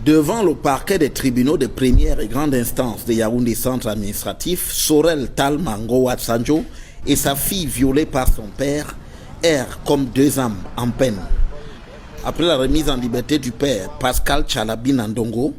Devant le parquet des tribunaux de première et grande instance de Yaoundé Centre Administratif, Sorel Tal Mango Watsanjo et sa fille violée par son père errent comme deux âmes en peine. Après la remise en liberté du père Pascal Chalabi Nandongo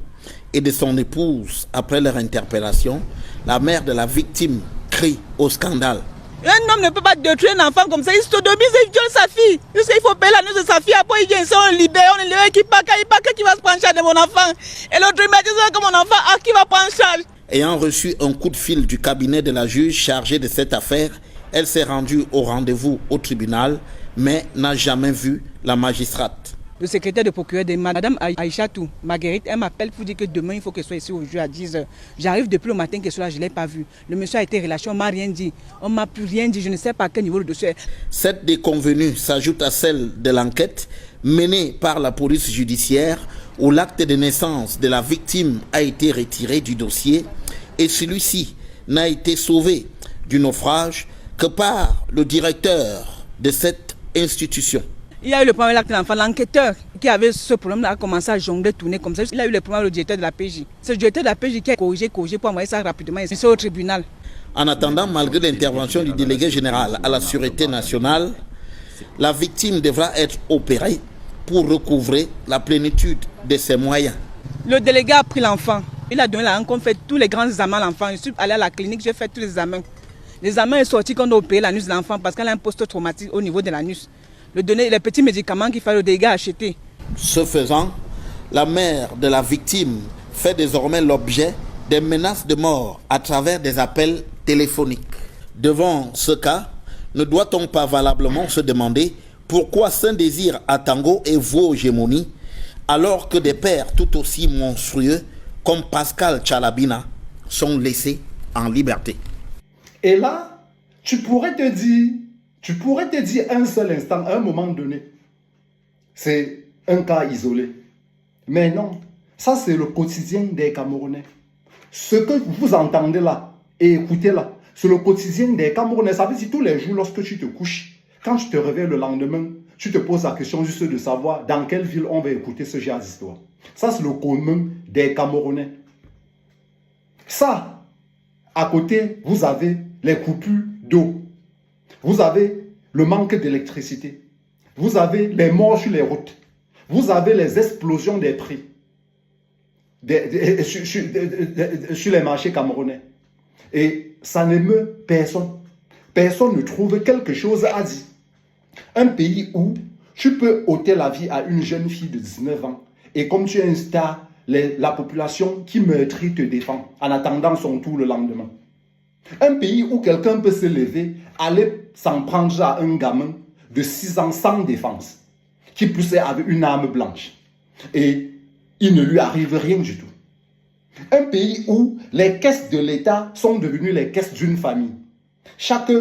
et de son épouse après leur interpellation, la mère de la victime crie au scandale. Un homme ne peut pas détruire un enfant comme ça. Il sodomise et il viole sa fille. Jusqu'à il faut payer la noce de sa fille. Après, il vient ici, on libère, on libère. Qui va se prendre en charge de mon enfant? Et l'autre, il m'a dit que mon enfant, qui va prendre en charge? Ayant reçu un coup de fil du cabinet de la juge chargée de cette affaire, elle s'est rendue au rendez-vous au tribunal, mais n'a jamais vu la magistrate. Le secrétaire de procureur de Madame Aïchatou, Marguerite, elle m'appelle pour dire que demain, il faut qu'elle soit ici aujourd'hui à 10h. J'arrive depuis le matin que cela, je ne l'ai pas vu. Le monsieur a été relâché, on ne m'a rien dit. On ne m'a plus rien dit, je ne sais pas à quel niveau le dossier est. Cette déconvenue s'ajoute à celle de l'enquête menée par la police judiciaire où l'acte de naissance de la victime a été retiré du dossier et celui-ci n'a été sauvé du naufrage que par le directeur de cette institution. Il y a eu le premier acte de l'enfant. L'enquêteur qui avait ce problème a commencé à jongler, tourner comme ça. Il a eu le problème avec le directeur de la PJ. C'est le directeur de la PJ qui a corrigé pour envoyer ça rapidement ici au tribunal. En attendant, malgré l'intervention du délégué général à la Sûreté nationale, la victime devra être opérée pour recouvrer la plénitude de ses moyens. Le délégué a pris l'enfant. Il a donné la rencontre, fait tous les grands examens à l'enfant. Je suis allé à la clinique, j'ai fait tous les examens. L'examen est sorti quand on a opéré l'anus de l'enfant parce qu'elle a un post-traumatique au niveau de l'anus. Le donner les petits médicaments qu'il fallait au délégué acheter. Ce faisant, la mère de la victime fait désormais l'objet des menaces de mort à travers des appels téléphoniques. Devant ce cas, ne doit-on pas valablement se demander pourquoi Saint-Désir à Tango et vos hégémonies, alors que des pères tout aussi monstrueux comme Pascal Chalabina sont laissés en liberté? Et là, tu pourrais te dire un seul instant, à un moment donné, c'est un cas isolé. Mais non, ça c'est le quotidien des Camerounais. Ce que vous entendez là et écoutez là, c'est le quotidien des Camerounais. Ça veut dire tous les jours lorsque tu te couches, quand tu te réveilles le lendemain, tu te poses la question juste de savoir dans quelle ville on va écouter ce genre d'histoire. Ça c'est le commun des Camerounais. Ça, à côté, vous avez les coupures d'eau. Vous avez le manque d'électricité. Vous avez les morts sur les routes. Vous avez les explosions des prix sur les marchés camerounais. Et ça n'émeut personne. Personne ne trouve quelque chose à dire. Un pays où tu peux ôter la vie à une jeune fille de 19 ans et comme tu es une star, la population qui meurtrit te défend en attendant son tour le lendemain. Un pays où quelqu'un peut se lever, aller s'en prendre à un gamin de 6 ans sans défense, qui poussait avec une arme blanche. Et il ne lui arrive rien du tout. Un pays où les caisses de l'État sont devenues les caisses d'une famille. Chaque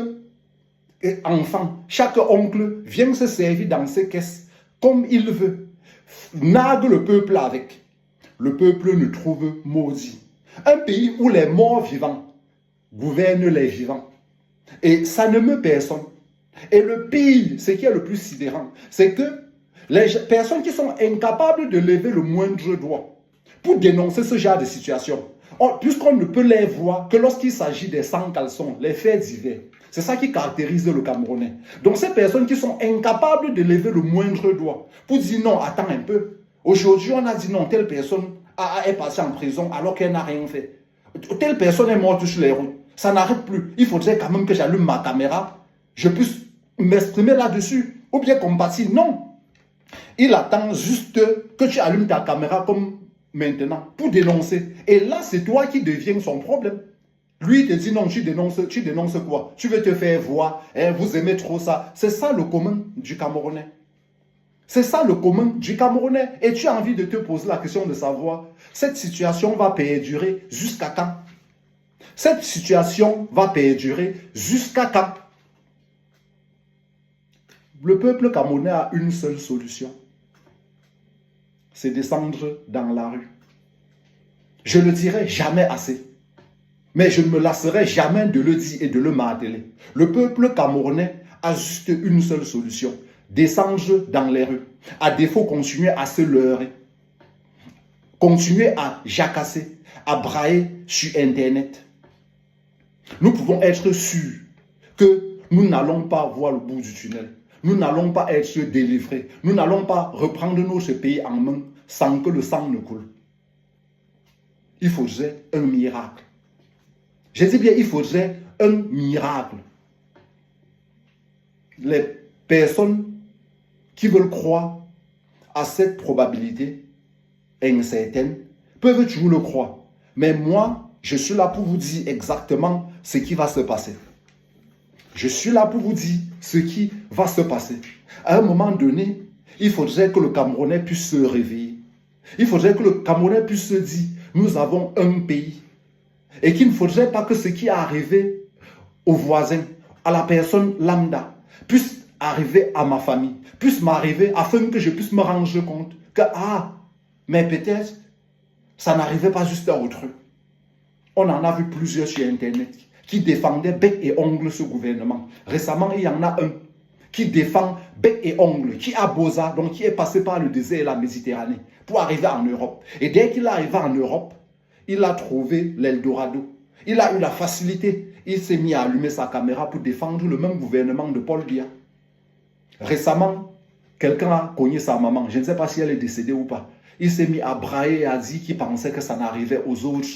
enfant, chaque oncle vient se servir dans ces caisses comme il veut. Nargue le peuple avec. Le peuple ne trouve maudit. Un pays où les morts vivants gouverne les vivants. Et ça ne meut personne. Et le pire, ce qui est le plus sidérant, c'est que les personnes qui sont incapables de lever le moindre doigt pour dénoncer ce genre de situation, puisqu'on ne peut les voir que lorsqu'il s'agit des sans-caleçons, les faits divers. C'est ça qui caractérise le Camerounais. Donc ces personnes qui sont incapables de lever le moindre doigt pour dire non, attends un peu. Aujourd'hui, on a dit non, telle personne est passée en prison alors qu'elle n'a rien fait. Telle personne est morte sur les routes. Ça n'arrête plus. Il faudrait quand même que j'allume ma caméra, je puisse m'exprimer là-dessus, ou bien compatir. Non. Il attend juste que tu allumes ta caméra comme maintenant pour dénoncer. Et là, c'est toi qui deviens son problème. Lui, il te dit non, tu dénonces quoi? Tu veux te faire voir, hein, vous aimez trop ça. C'est ça le commun du Camerounais. C'est ça le commun du Camerounais. Et tu as envie de te poser la question de savoir, cette situation va perdurer jusqu'à quand? Cette situation va perdurer jusqu'à quand? Le peuple camerounais a une seule solution. C'est descendre dans la rue. Je ne le dirai jamais assez. Mais je ne me lasserai jamais de le dire et de le marteler. Le peuple camerounais a juste une seule solution. Descendre dans les rues. À défaut, continuer à se leurrer. continuer à jacasser, à brailler sur Internet, nous pouvons être sûrs que nous n'allons pas voir le bout du tunnel. Nous n'allons pas être délivrés. Nous n'allons pas reprendre notre pays en main sans que le sang ne coule. Il faudrait un miracle. Je dis bien, il faudrait un miracle. Les personnes qui veulent croire à cette probabilité incertaine peuvent toujours le croire. Mais moi, je suis là pour vous dire exactement ce qui va se passer. Je suis là pour vous dire ce qui va se passer. À un moment donné, il faudrait que le Camerounais puisse se réveiller. Il faudrait que le Camerounais puisse se dire, nous avons un pays. Et qu'il ne faudrait pas que ce qui est arrivé aux voisins, à la personne lambda, puisse arriver à ma famille, puisse m'arriver afin que je puisse me rendre compte que, mais peut-être, ça n'arrivait pas juste à autrui. On en a vu plusieurs sur Internet qui défendaient bec et ongle ce gouvernement. Récemment, il y en a un qui défend bec et ongle, qui a Boza, donc qui est passé par le désert et la Méditerranée pour arriver en Europe. Et dès qu'il est arrivé en Europe, il a trouvé l'Eldorado. Il a eu la facilité. Il s'est mis à allumer sa caméra pour défendre le même gouvernement de Paul Biya. Récemment, quelqu'un a cogné sa maman. Je ne sais pas si elle est décédée ou pas. Il s'est mis à brailler et à dire qu'il pensait que ça n'arrivait aux autres.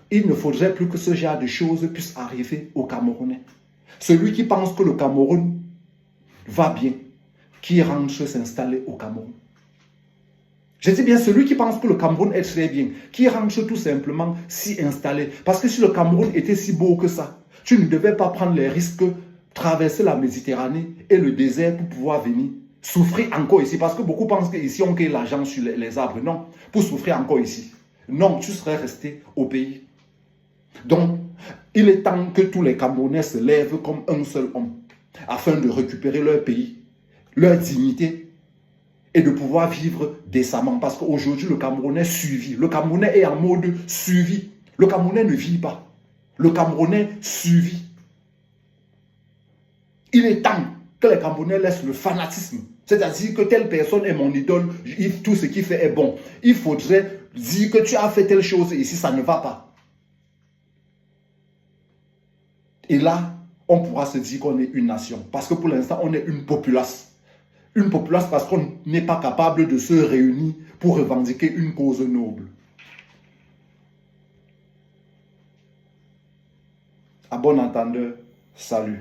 Il ne faudrait plus que ce genre de choses puisse arriver aux Camerounais. Celui qui pense que le Cameroun va bien, qui rentre s'installer au Cameroun. Je dis bien celui qui pense que le Cameroun est très bien, qui rentre tout simplement s'y installer. Parce que si le Cameroun était si beau que ça, tu ne devais pas prendre les risques, traverser la Méditerranée et le désert pour pouvoir venir souffrir encore ici. Parce que beaucoup pensent qu'ici on cueille l'argent sur les arbres. Non, pour souffrir encore ici. Non, tu serais resté au pays. Donc, il est temps que tous les Camerounais se lèvent comme un seul homme, afin de récupérer leur pays, leur dignité, et de pouvoir vivre décemment. Parce qu'aujourd'hui, le Camerounais survit. Le Camerounais est en mode survie. Le Camerounais ne vit pas. Le Camerounais survit. Il est temps que les Camerounais laissent le fanatisme. C'est-à-dire que telle personne est mon idole, tout ce qu'il fait est bon. Il faudrait dire que tu as fait telle chose ici, ça ne va pas. Et là, on pourra se dire qu'on est une nation. Parce que pour l'instant, on est une populace. Une populace parce qu'on n'est pas capable de se réunir pour revendiquer une cause noble. À bon entendeur, salut.